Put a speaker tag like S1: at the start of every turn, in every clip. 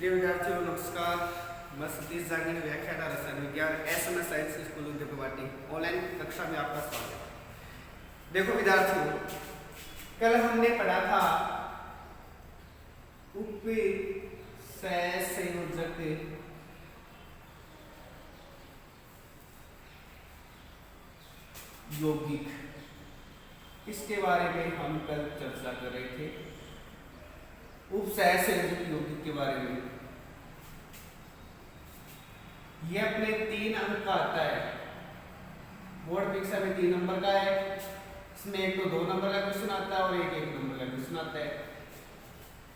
S1: प्रिय विद्यार्थियों नमस्कार। मैं सतीश जांगिनी व्याख्याता रसायन विज्ञान SMS साइंस स्कूल उद्योगवाटी ऑनलाइन कक्षा में आपका स्वागत है। देखो विद्यार्थियों, कल हमने पढ़ा था उपसंयोजक यौगिक, इसके बारे में हम कल चर्चा कर रहे थे। उपसंयोजक यौगिक के बारे में ये अपने 3 अंक का आता है। बोर्ड परीक्षा में 3 नंबर का है। इसमें एक तो 2 नंबर का क्वेश्चन आता है और एक 1 नंबर का क्वेश्चन आता है।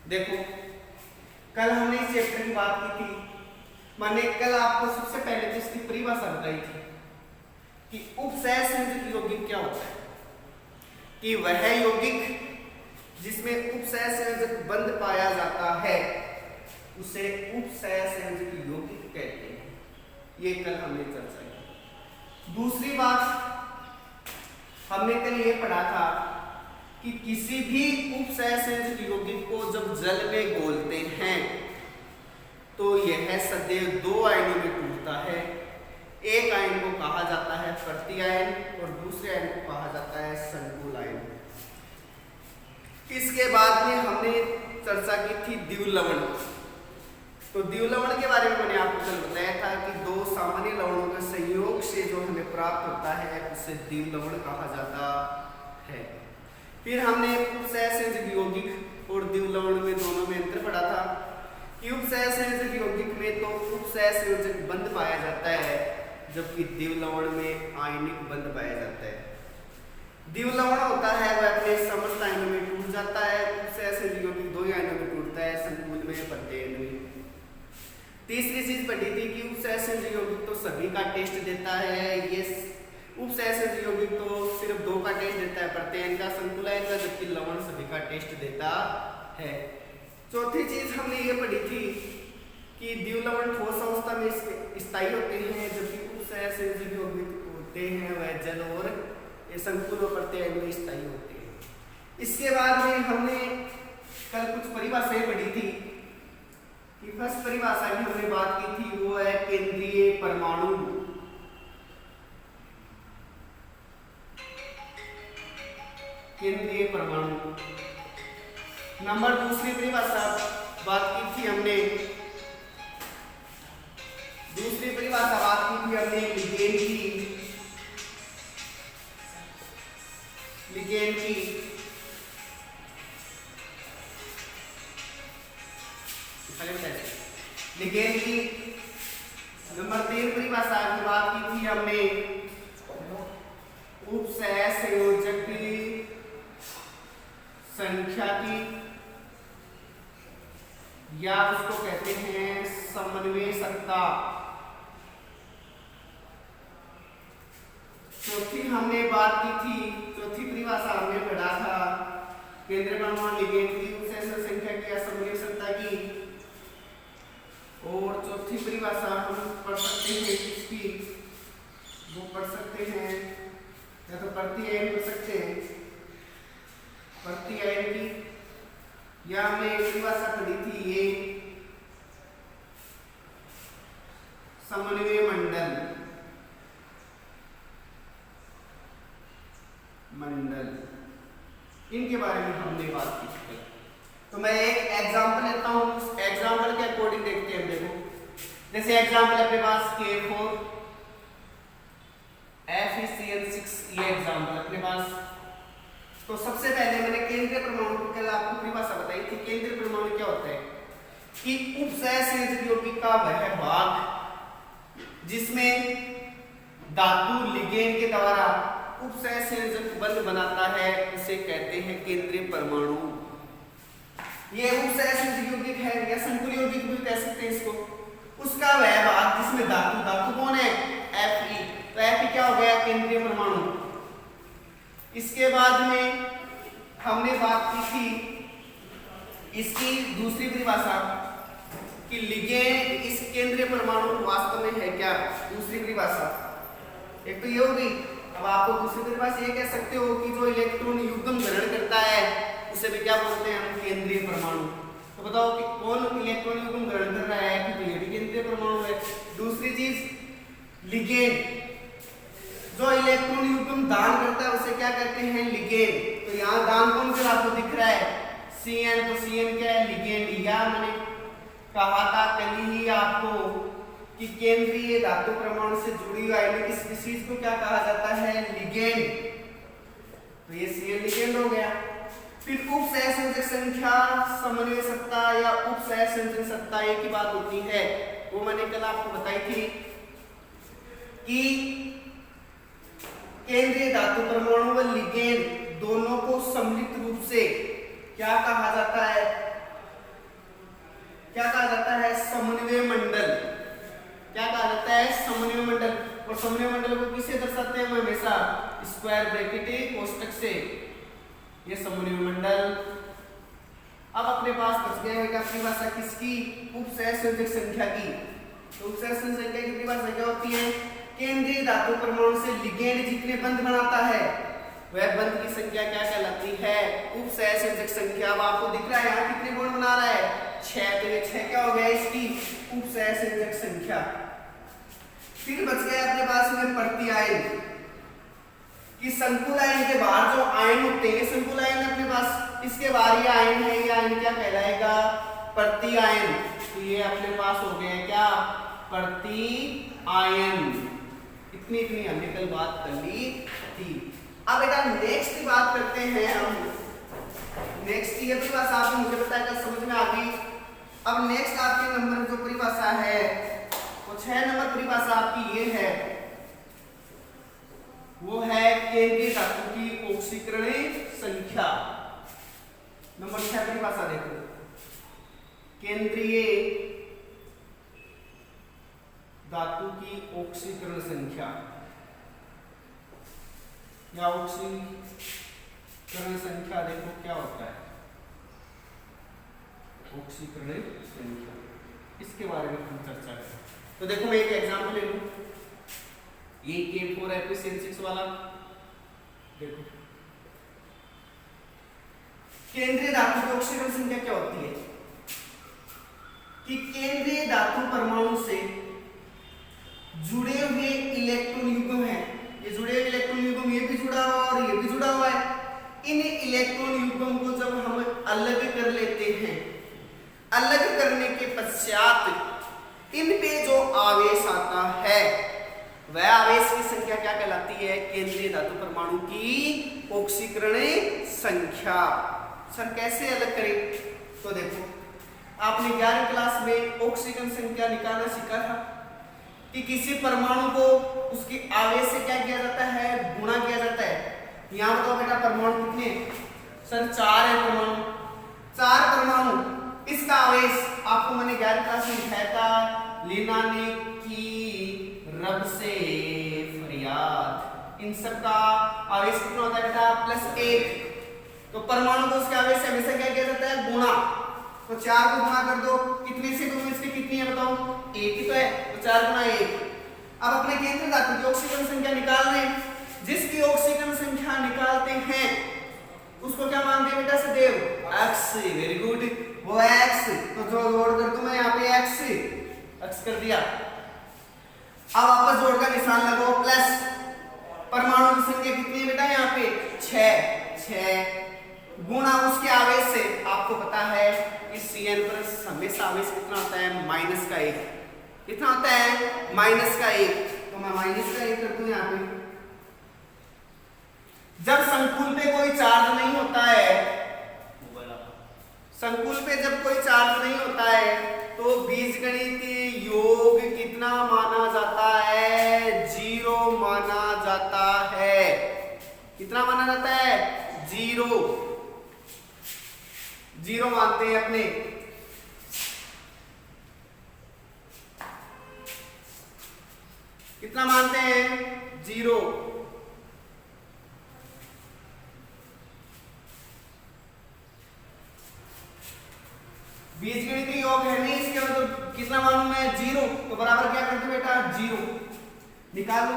S1: देखो कल हमने इस चैप्टर की बात की थी। मैंने कल आपको सबसे पहले तो इसकी परिभाषा बताई थी कि उपसंयोजक यौगिक क्या होता है। कि वह यौगिक जिसमें उपसंयोजक बंध पाया जाता है उसे उपसंयोजक यौगिक कहते हैं। ये कल हमने चर्चा की। दूसरी बात हमने कल ये पढ़ा था कि किसी भी उपसंयोजक यौगिक को जब जल में घोलते हैं तो यह सदैव 2 आयनों में टूटता है। एक आयन को कहा जाता है प्रति आयन और दूसरे आयन को कहा जाता है संकुल आयन। इसके बाद में हमने चर्चा की थी द्वितीय लवण। तो द्वितीय लवण के बारे में मैंने आपको कल बताया था कि 2 सामान्य लवणों के संयोग से जो हमें प्राप्त होता है उसे द्वितीय लवण कहा जाता है। फिर हमने उपसंयोजक यौगिक और द्वितीय लवण में दोनों में अंतर पढ़ा था कि उपसंयोजक यौगिक में तो उपसंयोजक बंध पाया जाता है जबकि द्वितीय लवण में आयनिक बंध पाया जाता है। द्वितीय लवण होता है वह अपने समस्त आयनों में टूट जाता है। उपसंयोजक यौगिक 2 आयनों में टूटता है, संकुल में प्रत्येक आयन में। तीसरी चीज पढ़ी थी कि उपसंयोजक यौगिक तो सभी का टेस्ट देता है। ये उपसंयोजक यौगिक तो सिर्फ 2 का टेस्ट देता है, प्रत्येक आयन का, संकुल आयन का, जबकि लवण सभी का टेस्ट देता है। चौथी चीज हमने ये पढ़ी थी कि द्वितीय लवण ठोस अवस्था में स्थायी होते हैं जबकि उपसंयोजक यौगिक होते हैं वह जल और संकुल और प्रत्येक आयन में स्थायी होते हैं। इसके बाद में हमने कल कुछ परिभाषाएं पढ़ी थी कि फर्स्ट परिभाषा की हमने बात की थी वो है केंद्रीय परमाणु। केंद्रीय परमाणु नंबर दूसरी परिभाषा बात की थी हमने लिगेंड की लिगेंड की नंबर 3 परिभाषा की बात की थी हमने उपसंयोजक की संख्या की, या उसको कहते हैं समन्वयकता। चौथी हमने बात की थी, चौथी परिभाषा हमने पढ़ा था केंद्रीय परमाणु लिगेंड की उपसंयोजक संख्या की या समन्वयकता की। और चौथी परिभाषा हम पढ़ सकते हैं किसकी, वो पढ़ सकते हैं या तो प्रति आयन पढ़ सकते हैं, प्रति आयन की, या हमने एक परिभाषा पढ़ी थी ये समन्वय मंडल। इनके बारे में हमने बात की थी। तो मैं एक एग्जांपल लेता हूं, उस एग्जांपल के अकॉर्डिंग देखते हैं। देखो जैसे एग्जांपल अपने पास K4 FeCl6 ये एग्जांपल अपने पास। तो सबसे पहले मैंने केंद्रीय परमाणु की कल आपको परिभाषा बताई थी। केंद्रीय परमाणु क्या होता है कि उपसंयोजक यौगिक का वह भाग जिसमें धातु लिगेंड के द्वारा उपसंयोजक बंध बनाता है उसे कहते हैं केंद्रीय परमाणु। ये उपसंयोजक यौगिक है या संकुल यौगिक भी कह सकते हैं इसको। उसका वह भाग जिसमें धातु कौन है Fe, तो Fe क्या हो गया केंद्रीय परमाणु। इसके बाद में हमने बात की थी इसकी दूसरी परिभाषा कि लिगेंड इस केंद्रीय परमाणु वास्तव में है क्या। दूसरी परिभाषा एक तो ये होगी। अब आपको दूसरी परिभाषा ये कह सकते हो कि जो इलेक्ट्रॉन युग्म ग्रहण करता है उसे भी क्या बोलते हैं हम केंद्रीय परमाणु। तो बताओ कि कौन इलेक्ट्रॉन युग्म ग्रहण कर रहा है, तो ये भी केंद्रीय परमाणु है। दूसरी चीज लिगेंड, जो इलेक्ट्रॉन युग्म दान करता है उसे क्या कहते हैं, लिगेंड। तो यहाँ दान कौन कर आपको दिख रहा है, Cn, तो Cn क्या है, लिगेंड। या मैंने कहा था कल ही आपको कि केंद्रीय धातु परमाणु से जुड़ी हुई आयनिक स्पीशीज को क्या कहा जाता है, लिगेंड। तो ये Cn लिगेंड हो गया। फिर उप सहसंयोजक संख्या, समन्वय सत्ता या उप सहसंयोजक सत्ता एक ही बात होती है, वो मैंने कल आपको बताई थी कि केंद्रीय धातु परमाणु व लिगेंड दोनों को सम्मिलित रूप से क्या कहा जाता है, क्या कहा जाता है, समन्वय मंडल। क्या कहा जाता है, समन्वय मंडल। और समन्वय मंडल को किससे दर्शाते हैं, हमेशा स्क्वायर ब्रैकेट कोष्ठक से, ये समन्वय मंडल। अब अपने पास बच गया है परिभाषा किसकी, उप सहसंयोजक संख्या की। तो उप सहसंयोजक संख्या की परिभाषा क्या होती है, केंद्रीय धातु परमाणु से लिगेंड जितने बंध बनाता है वह बंध की संख्या क्या कहलाती है, उप सहसंयोजक संख्या। अब आपको दिख रहा है यहाँ कितने बॉन्ड बना रहा है, 6, तो ये 6 क्या हो गया इसकी उप सहसंयोजक संख्या। फिर बच गया अपने पास में प्रति आयन, कि संकुल आयन के बाहर जो आयन होते हैं, संकुल आयन अपने पास, इसके बाहर ये आयन है, ये आयन क्या कहलाएगा, प्रति आयन। तो ये अपने पास हो गया क्या, प्रति आयन। इतनी हमने कल बात कर ली थी। अब बेटा नेक्स्ट बात करते हैं हम, नेक्स्ट ये परिभाषा आपको मुझे पता है समझ में आ गई। अब नेक्स्ट आपके नंबर जो परिभाषा है वो 6 नंबर परिभाषा आपकी ये है, वो है केंद्रीय धातु की ऑक्सीकरण संख्या। नंबर 6 परिभाषा देखो, केंद्रीय धातु की ऑक्सीकरण संख्या या ऑक्सीकरण संख्या। देखो क्या होता है ऑक्सीकरण संख्या, इसके बारे में हम चर्चा करें। तो देखो मैं एक एग्जांपल ले लूं, ये K4Fe6 वाला। देखो केंद्रीय धातु की ऑक्सीकरण संख्या क्या होती है, कि केंद्रीय धातु परमाणु से जुड़े हुए इलेक्ट्रॉन युग्म है, ये जुड़े हुए इलेक्ट्रॉन युग्म, ये भी जुड़ा हुआ और ये भी जुड़ा हुआ है। इन इलेक्ट्रॉन युग्म को जब हम अलग कर लेते हैं, अलग करने के पश्चात इन पे जो आवेश आता है वह आवेश की संख्या क्या कहलाती है, केंद्रीय धातु परमाणु की ऑक्सीकरण संख्या। सर कैसे अलग करें, तो देखो आपने 11वीं क्लास में ऑक्सीकरण संख्या निकालना सीखा था कि किसी परमाणु को उसके आवेश से क्या किया जाता है, गुणा किया जाता है। यहाँ बताओ बेटा परमाणु कितने, सर 4 है परमाणु, 4 परमाणु। इसका आवेश आपको मैंने 11वीं क्लास में दिखाया था, लेनाने की रब से फरियाद। इन सब का आवेश कितना होता है बेटा, +1। तो परमाणु को उसके आवेश से हमेशा क्या किया जाता है, गुणा। तो 4 को गुणा कर दो, कितने से गुणा, इसके कितनी है बताओ, 1 ही तो है, तो 4 गुणा 1। अब अपने केंद्रीय धातु की ऑक्सीकरण संख्या निकाल रहे हैं, जिसकी ऑक्सीकरण संख्या निकालते हैं उसको क्या मानते हैं बेटा सदैव, x। वेरी गुड, वो x। तो जो जोड़ कर दूं मैं यहाँ पे x कर दिया। अब वापस जोड़ का निशान लगाओ, प्लस परमाणु की संख्या कितनी है बेटा यहाँ पे 6 गुणा उसके आवेश से। आपको पता है इस Cn पर हमेशा आवेश कितना होता है, -1। कितना होता है, -1। तो मैं -1 कर दूं यहाँ पे। जब संकुल पे कोई चार्ज नहीं होता है, संकुल पे जब कोई चार्ज नहीं होता है तो बीजगणितीय योग कितना माना जाता है, 0 माना जाता है। कितना माना जाता है, 0 मानते हैं अपने। कितना मानते हैं, 0। बीजगणितीय योग है नहीं, इसके मतलब कितना मालूम है, 0। तो बराबर क्या कर दो बेटा, 0 निकाल लो।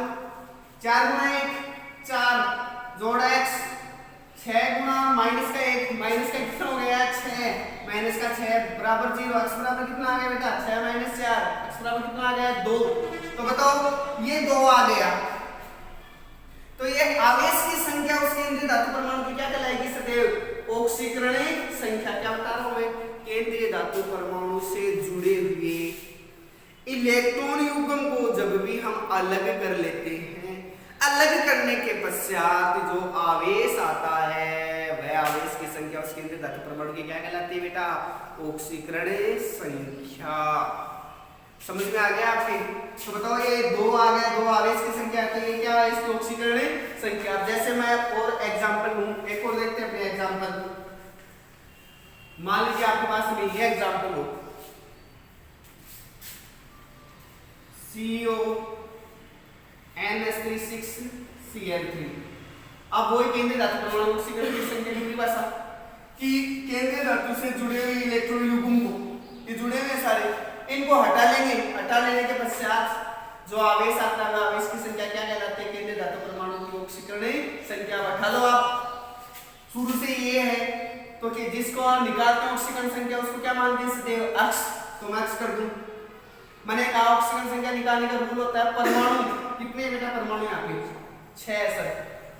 S1: 4 गुणा 1 4 जोड़ x, 6 गुणा -1 -1 कितना हो गया, 6 माइनस का 6 बराबर 0, x बराबर कितना आ गया बेटा 6 माइनस 4, x बराबर कितना आ गया 2। तो बताओ ये 2 आ गया, तो ये आवेश की संख्या उस केंद्रीय धातु परमाणु की क्या कहलाएगी सदैव ऑक्सीकरणीय संख्या। क्या बता रहा हूं मैं, केंद्रीय धातु परमाणु से जुड़े हुए इलेक्ट्रॉन युग्म को जब भी हम अलग कर लेते हैं, अलग करने के पश्चात जो आवेश आता है वह आवेश की संख्या उस केंद्रीय धातु परमाणु की क्या कहलाती है बेटा ऑक्सीकरणीय संख्या। समझ में आ गया आपके। तो बताओ ये 2 आ गया, 2 आवेश की संख्या, तो ये क्या है इसकी ऑक्सीकरणीय संख्या। जैसे मैं और एग्जांपल लूं, एक और देखते हैं अपने एग्जांपल। मान लीजिए आपके पास में ये एग्जांपल हो CO NH3 अब वही केंद्रीय धातु परमाणु ऑक्सीकरण की संख्या की परिभाषा कि केंद्रीय धातु से जुड़े हुए इलेक्ट्रॉन युग्म को, ये जुड़े हुए सारे, इनको हटा लेंगे। हटा लेने के पश्चात जो आवेश आता है आवेश की संख्या क्या कहलाती है केंद्रीय धातु परमाणु की ऑक्सीकरणीय संख्या। बैठा लो आप, शुरू से ये है तो कि जिसको हम निकालते हैं ऑक्सीकरण संख्या उसको क्या मानते हैं सदैव अक्ष। तो मैं अक्ष कर दूं, मैंने कहा ऑक्सीकरण संख्या निकालने का रूल होता है परमाणु कितने बेटा परमाणु यहाँ पे 6 सर।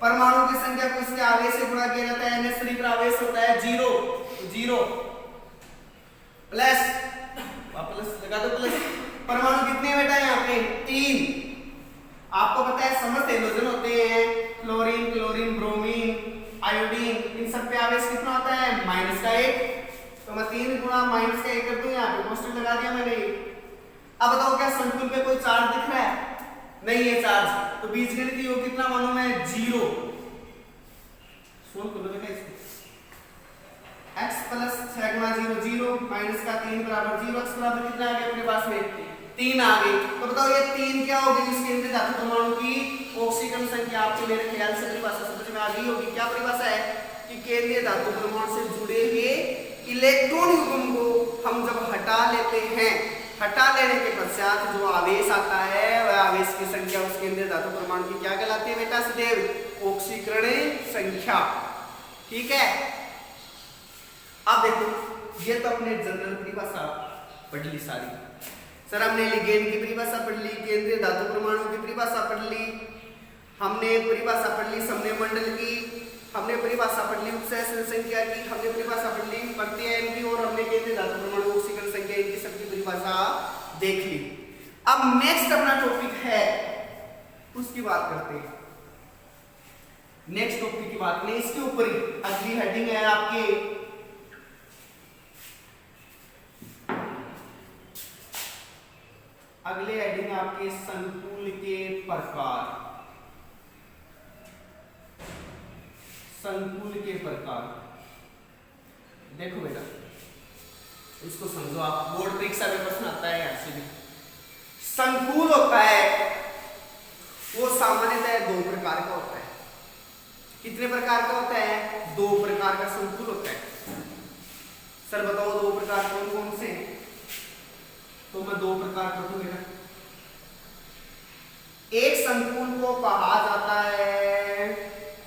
S1: परमाणु की संख्या को इसके आवेश से गुणा किया जाता है, NH3 पर आवेश होता है 0, तो 0 प्लस वापस लगा दो प्लस, परमाणु कितने बेटा यहाँ पे 3। आपको पता है समस्त हेलोजन होते हैं क्लोरीन, क्लोरीन, ब्रोमीन, आयोडीन, इन सब पे आवेश कितना होता है -1। तो मैं 3 गुणा -1 कर दूं, यहाँ पे पोस्टर लगा दिया मैंने। अब बताओ क्या संकुल पे कोई चार्ज दिख रहा है? नहीं है चार्ज, तो बीजगणितीय योग कितना मालूम है 0। सोल्व करो बेटा इसको, x प्लस 6 गुणा 0 0 माइनस का 3 बराबर 0, x बराबर कितना आ गया अपने पास में 3 आ गई। तो बताओ ये 3 क्या होगी इस केंद्रीय धातु परमाणु की ऑक्सीकरण संख्या। आपको मेरे ख्याल से परिभाषा समझ में आ गई होगी। क्या परिभाषा है कि केंद्रीय धातु परमाणु से जुड़े हुए इलेक्ट्रॉन युग्म को हम जब हटा लेते हैं, हटा लेने के पश्चात जो आवेश आता है वह आवेश की संख्या उस केंद्रीय धातु परमाणु की क्या कहलाती है बेटा सदैव ऑक्सीकरणीय संख्या। ठीक है, अब देखो ये तो अपने जनरल परिभाषा पढ़ ली सारी। सर हमने लिगेंड की परिभाषा पढ़ ली, केंद्रीय धातु परमाणु की परिभाषा पढ़ ली, हमने परिभाषा पढ़ ली समन्वय मंडल की, हमने परिभाषा पढ़ ली उपसहस्त्र संख्या की, हमने परिभाषा पढ़ ली प्रत्यय की, और हमने केंद्रीय धातु परमाणु ऑक्सीकरण संख्या इनकी सबकी परिभाषा देख ली। अब नेक्स्ट अपना टॉपिक है उसकी बात करते हैं। नेक्स्ट टॉपिक की बात नहीं, इसके ऊपर ही अगली हेडिंग है आपके अगले हेडिंग आपके संकुल के प्रकार। संकुल के प्रकार देखो बेटा, इसको समझो आप, बोर्ड परीक्षा में प्रश्न आता है ऐसे भी। संकुल होता है वो सामान्यतः 2 प्रकार का होता है। कितने प्रकार का होता है? 2 प्रकार का संकुल होता है। सर बताओ 2 प्रकार कौन कौन से? तो मैं 2 प्रकार बताऊंगा। एक संकुल को कहा जाता है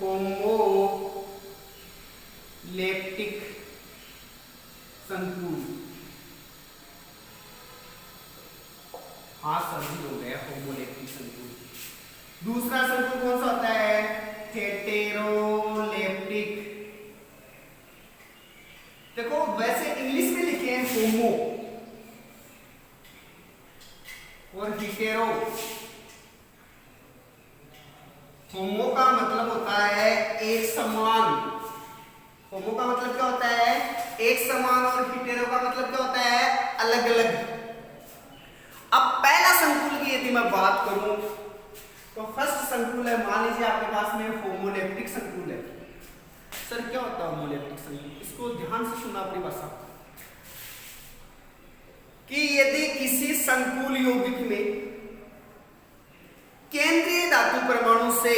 S1: होमोलेप्टिक संकुल। हाँ सभी हो गया होमोलेप्टिक संकुल। दूसरा संकुल कौन सा होता है? हेटेरोलेप्टिक। देखो वैसे इंग्लिश में लिखे हैं होमो और हिटेरो। होमो का मतलब होता है एक समान। होमो का मतलब क्या होता है? एक समान। और हिटेरो का मतलब क्या होता है? अलग अलग। अब पहला संकुल की यदि मैं बात करूं तो फर्स्ट संकुल है, मान लीजिए आपके पास में होमोलेप्टिक संकुल है। सर क्या होता है होमोलेप्टिक संकुल? इसको ध्यान से सुनना अपनी भाषा कि यदि किसी संकुल यौगिक में केंद्रीय धातु परमाणु से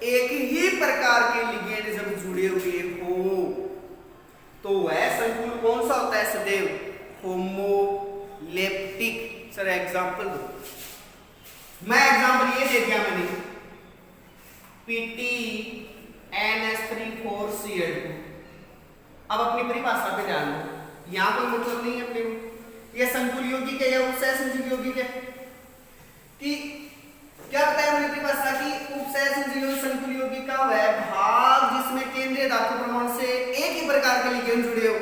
S1: एक ही प्रकार के लिगेंड जब जुड़े हुए हो तो वह संकुल कौन सा होता है सदैव? होमोलेप्टिक। सर एग्जांपल दो। मैं एग्जांपल ये दे दिया मैंने, PT NH3 4Cl2। अब अपनी परिभाषा पे ध्यान दो, यहाँ कोई मतलब नहीं है अपने को, ये संकुल यौगिक है या उपसहसंयोगी यौगिक है कि क्या बताया हमने परिभाषा की, उपसहसंयोगी संकुल यौगिक का वह भाग जिसमें केंद्रीय धातु परमाणु से एक ही प्रकार के लिगेंड जुड़े हो।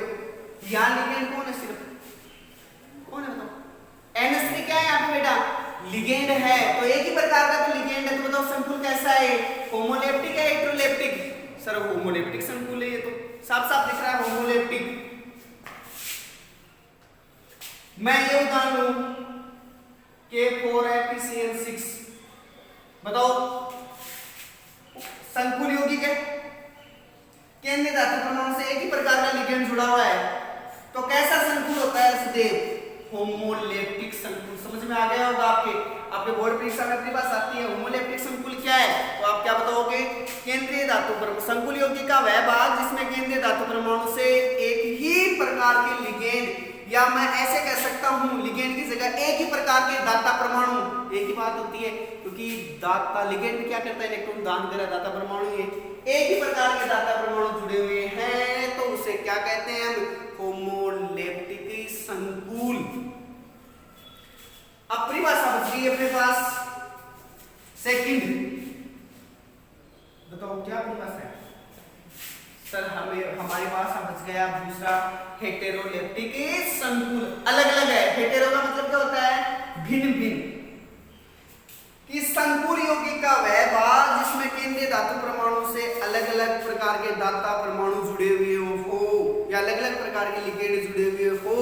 S1: यहाँ लिगेंड कौन है, सिर्फ कौन है बताओ, NH3 क्या है यहाँ पे बेटा, लिगेंड है, तो एक ही प्रकार का तो लिगेंड है, तो बताओ संकुल कैसा है, होमोलेप्टिक है हेटेरोलेप्टिक, सर होमोलेप्टिक संकुल है, ये तो साफ साफ दिख रहा है होमोलेप्टिक। मैं ये उदाहरण लूं K4FeCN6, बताओ संकुल यौगिक है, केंद्रीय धातु परमाणु से एक ही प्रकार का लिगेंड जुड़ा हुआ है, तो कैसा संकुल होता है सदैव, होमोलेप्टिक संकुल। समझ में आ गया होगा आपके बोर्ड परीक्षा में अपनी बात आती है होमोलेप्टिक संकुल क्या है, तो आप क्या बताओगे, केंद्रीय धातु परमाणु संकुल यौगिक का वह भाग जिसमें केंद्रीय धातु परमाणु से एक ही प्रकार के लिगेंड, या मैं ऐसे कह सकता हूं लिगेंड की जगह एक ही प्रकार के दाता परमाणु, एक ही बात होती है क्योंकि दाता लिगेंड में क्या करता है, इलेक्ट्रॉन दान कर रहा है, दाता परमाणु ये एक ही प्रकार के दाता परमाणु जुड़े हुए हैं, तो उसे क्या कहते हैं हम, होमोलेप्टिक संकुल। अब परिभाषा बच गई अपने पास सेकंड, बताओ क्या परिभाषा है सर, हमारे पास बच गया दूसरा हेटेरोलेप्टिक संकुल। अलग अलग है, हेटेरो का मतलब क्या होता है, भिन्न भिन्न, कि संकुल यौगिक का वह भाग जिसमें केंद्रीय धातु परमाणु से अलग अलग प्रकार के दाता परमाणु जुड़े हुए हो या अलग अलग प्रकार के लिगेंड जुड़े हुए हो,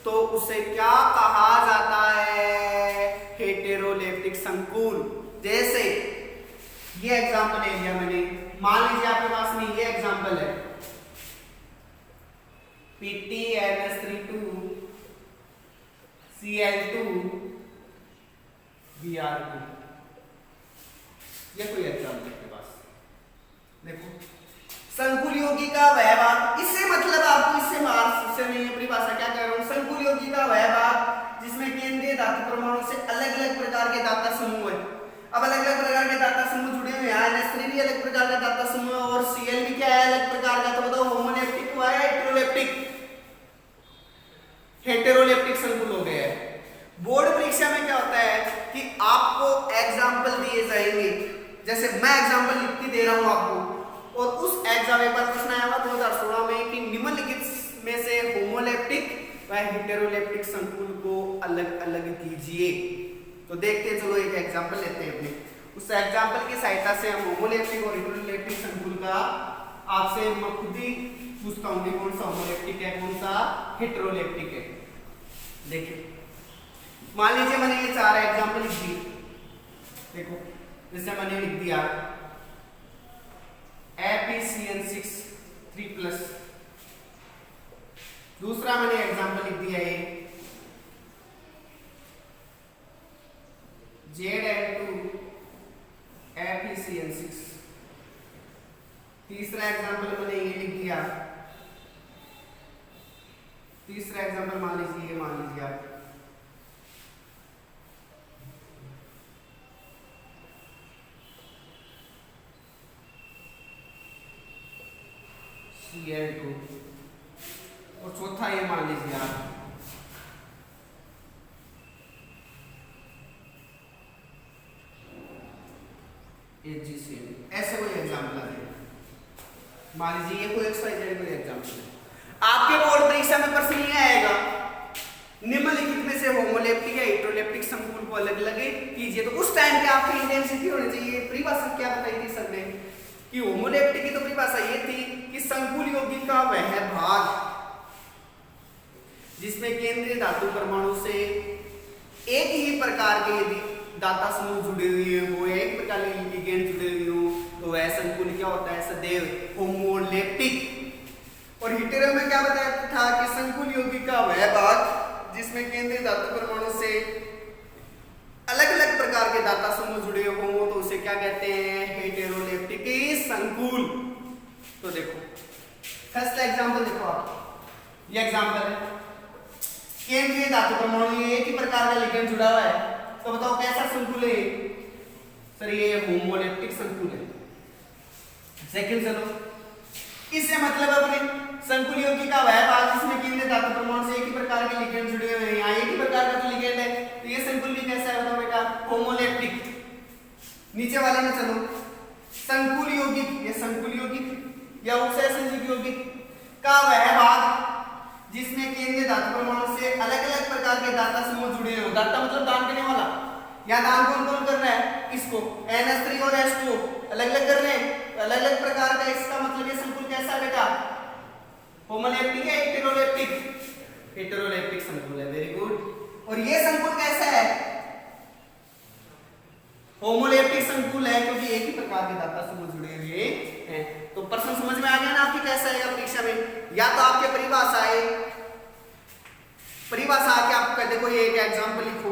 S1: तो उसे क्या कहा जाता है, हेटेरोलेप्टिक संकुल। जैसे ये एग्जांपल ले लिया मैंने, मान लीजिए आपके पास में ये एग्जांपल है PTNS32Cl2Br2, ये कोई एग्जांपल आपके पास, देखो संकुल यौगिक का वह भाग, इससे मतलब आपको इससे मैं ये परिभाषा क्या कह रहा हूं, संकुल यौगिक का वह भाग जिसमें केंद्रीय धातु परमाणु से अलग अलग प्रकार के दाता समूह है। अब अलग अलग प्रकार के दाता समूह जुड़े हुए हैं, NH3 भी अलग प्रकार का दाता समूह है और Cl भी क्या है, अलग प्रकार का, तो बताओ होमोलेप्टिक हुआ है हेटेरोलेप्टिक, हेटेरोलेप्टिक संकुल हो गया है। बोर्ड परीक्षा में क्या होता है कि आपको एग्जांपल दिए जाएंगे, जैसे मैं एग्जांपल लिख के दे रहा हूं आपको, और उस एग्जाम एक बार प्रश्न आया हुआ 2016 में कि निम्नलिखित में से होमोलेप्टिक व हेटेरोलेप्टिक संकुल को अलग अलग कीजिए। तो देखते हैं, चलो एक एग्जांपल लेते हैं अपने, उस एग्जांपल की सहायता से हम होमोलेप्टिक और हेटेरोलेप्टिक संकुल का आपसे मैं खुद ही पूछता हूं कि कौन सा होमोलेप्टिक है कौन सा हेटेरोलेप्टिक है। देखिए मान लीजिए मैंने ये चार एग्जांपल लिख दिए, देखो जैसे मैंने लिख दिया FeCN6 3+, दूसरा मैंने एग्जांपल लिख दिया है Zn2FeCN6, तीसरा एग्जांपल मैंने ये लिख दिया, तीसरा एग्जांपल मान लीजिए आप Cl2, और चौथा ये मान लीजिए आप AgCl। ऐसे कोई एग्जांपल है, मान लीजिए ये कोई XYZ कोई एग्जांपल है। आपके बोर्ड परीक्षा में प्रश्न ये आएगा निम्नलिखित में से होमोलेप्टिक या हेटेरोलेप्टिक संकुल को अलग अलग कीजिए, तो उस टाइम पे आपकी इंटेंसिटी होनी चाहिए। परिभाषा क्या बताई थी सर ने कि होमोलेप्टिक की तो परिभाषा ये थी कि संकुल यौगिक का वह भाग जिसमें केंद्रीय धातु परमाणु से एक ही प्रकार के यदि दाता समूह जुड़े हुए हो, एक प्रकार के लिगेंड जुड़े हुए हो, तो वह संकुल क्या होता है, सदैव होमोलेप्टिक। और हेटेरो में क्या बताया था कि संकुल यौगिक का वह भाग जिसमें केंद्रीय धातु परमाणु से अलग अलग प्रकार के दाता समूह जुड़े हो, तो उसे क्या कहते हैं, हेटेरोलेप्टिक संकुल। तो देखो फर्स्ट एग्जांपल देखो आप, ये एग्जांपल है केंद्रीय धातु परमाणु एक ही प्रकार का लिगेंड जुड़ा हुआ है, तो बताओ कैसा संकुल है सर, ये होमोलेप्टिक संकुल है। सेकंड चलो, इससे मतलब अपने संकुल यौगिक का वह भाग जिसमें केंद्रीय धातु परमाणु से एक ही प्रकार के लिगेंड जुड़े हुए हैं। यहाँ एक ही प्रकार का तो लिगेंड है, तो ये संकुल भी कैसा है बताओ बेटा, होमोलेप्टिक। नीचे वाले में चलो, संकुल यौगिक, ये संकुल यौगिक या उपसहसंयोजक यौगिक का वह भाग जिसमें केंद्रीय धातु परमाणु से अलग अलग प्रकार के दाता समूह जुड़े हो। दाता मतलब दान करने वाला। यहाँ दान कौन कौन कर रहा है, इसको NH3 और H2 अलग अलग कर रहे हैं, अलग अलग प्रकार का। इसका मतलब ये संकुल कैसा है बेटा, होमोलेप्टिक है, हेटेरोलेप्टिक, हेटेरोलेप्टिक संकुल है। Very good. और ये संकुल कैसा है, होमोलेप्टिक संकुल है, क्योंकि एक ही प्रकार के दाता समूह जुड़े हुए हैं। तो प्रश्न समझ में आ गया ना आपकी कैसा आएगा परीक्षा में। या तो आपके परिभाषा आए, परिभाषा आके आप कहते कोई एक एग्जांपल लिखो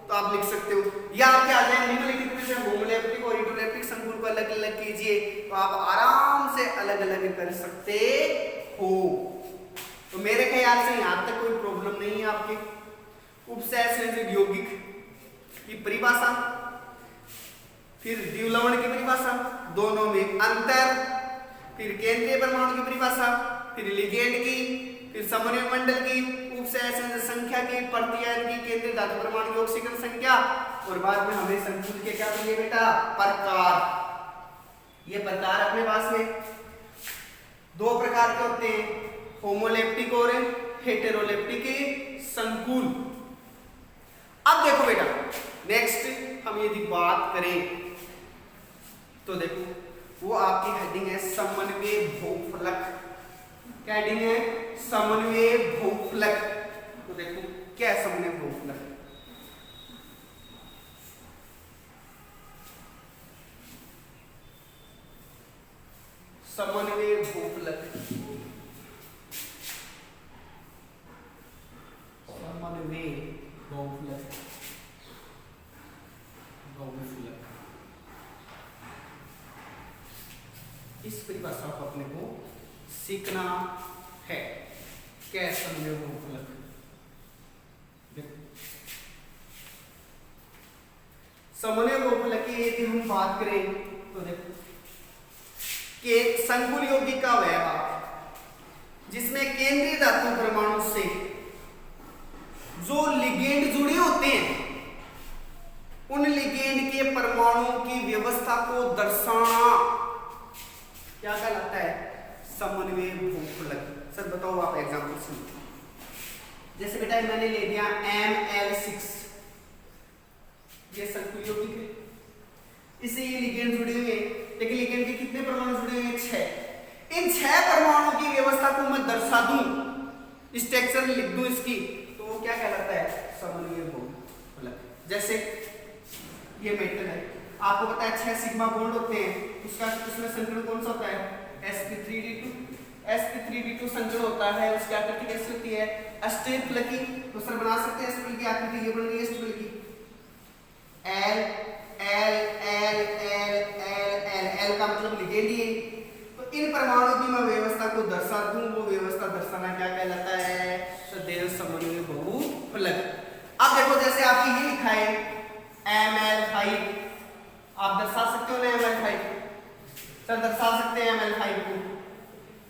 S1: तो आप लिख सकते हो, या आपके आ जाए निम्नलिखित में से होमोलेप्टिक और हेटेरोलेप्टिक संकुल को अलग अलग कीजिए, तो आप आराम से अलग अलग कर सकते हो। तो मेरे ख्याल से यहां तक कोई प्रॉब्लम नहीं है आपके। उपसहसंयोजक यौगिक की परिभाषा, फिर द्विलवण की परिभाषा, दोनों में अंतर, फिर केंद्रीय परमाणु की परिभाषा, फिर लिगेंड की, फिर समन्वय मंडल की, उपसहसंयोजक संख्या की, प्रतियायन की, केंद्रीय धातु परमाणु की ऑक्सीकरण संख्या, और बाद में हमें संकुल के क्या मिले बेटा, प्रकार। ये प्रकार अपने पास में दो प्रकार के होते हैं, होमोलेप्टिक और हेटेरोलेप्टिक संकुल। अब देखो बेटा, नेक्स्ट हम यदि बात करें तो देखो वो आपकी हेडिंग है समन्वय बहुफलक। क्या हेडिंग है, समन्वय बहुफलक। तो देखो क्या है समन्वय बहुफलक। समन्वय बहुफलक, समन्वय बहुफलक, बहुफलक, इस परिभाषा को अपने को सीखना है। क्या समन्वय बहुफलक, समन्वय बहुफलक की यदि हम बात करें तो देखो कि संकुल यौगिक का वह भाग जिसमें केंद्रीय धातु परमाणु से जो लिगेंड जुड़े होते हैं, उन लिगेंड के परमाणु की व्यवस्था को दर्शाना क्या कहलाता है, समन्वय बहुफलक। सर बताओ आप एग्जांपल सुनो। जैसे बेटा मैंने ले दिया ML6, ये संकुल यौगिक है, इससे ये लिगेंड जुड़े हुए हैं, लेकिन लिगेंड के कितने परमाणु जुड़े हुए हैं, 6। इन 6 परमाणु की व्यवस्था को मैं दर्शा दूं, स्ट्रक्चर लिख दूं इसकी, तो वो क्या कहलाता है, समन्वय बहुफलक। जैसे ये मेटल है, आपको पता है 6 सिग्मा बॉन्ड होते हैं, उसका उसमें संकरण कौन सा होता है, sp3d2। sp3d2 संकरण होता है, उसकी आकृति कैसी होती है, अष्टफल की। तो सर बना सकते हैं अष्टफल की आकृति, ये बन गई अष्टफल की, L L L L L L L का मतलब लिगेंड ही है। तो इन परमाणु की मैं व्यवस्था को दर्शा दूं, वो व्यवस्था दर्शाना क्या कहलाता है, सदैव समन्वय बहुफलक। अब देखो जैसे आपकी ये लिखा है ML5, आप दर्शा सकते हो ना ML5, सर दर्शा सकते हैं ML5 को,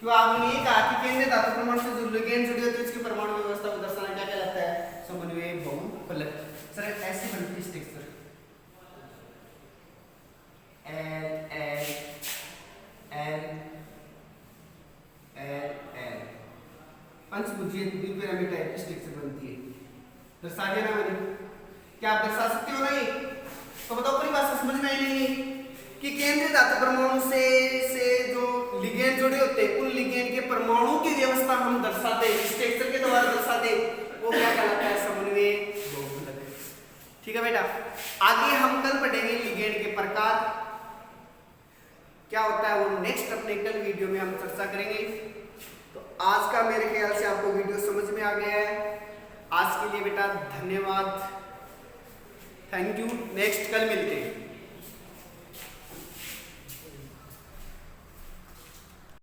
S1: क्यों आपने ये कहा कि केंद्रीय धातु परमाणु से जो लिगेंड जुड़े होते हैं उसकी परमाणु व्यवस्था को दर्शाना क्या कहलाता है, समन्वय बहुफलक। सर ऐसी बनती है structure L L L L L, पंचभुजीय द्विपिरामिड टाइप की स्ट्रक्चर बनती है। दर्शा दिया ना मैंने, क्या आप दर्शा सकते हो ना ये? तो बताओ परिभाषा समझ में आई नहीं कि केंद्रीय धातु परमाणु से जो लिगेंड जुड़े होते हैं, उन लिगेंड के परमाणु की व्यवस्था हम दर्शाते हैं, स्ट्रक्चर के द्वारा दर्शाते, वो क्या कहलाता है, समन्वय बहुफलक। ठीक है बेटा, आगे हम कल पढ़ेंगे लिगेंड के प्रकार क्या होता है, वो नेक्स्ट अपने कल वीडियो में हम चर्चा करेंगे। तो आज का मेरे ख्याल से आपको वीडियो समझ में आ गया है। आज के लिए बेटा धन्यवाद, थैंक यू। नेक्स्ट कल मिलते हैं।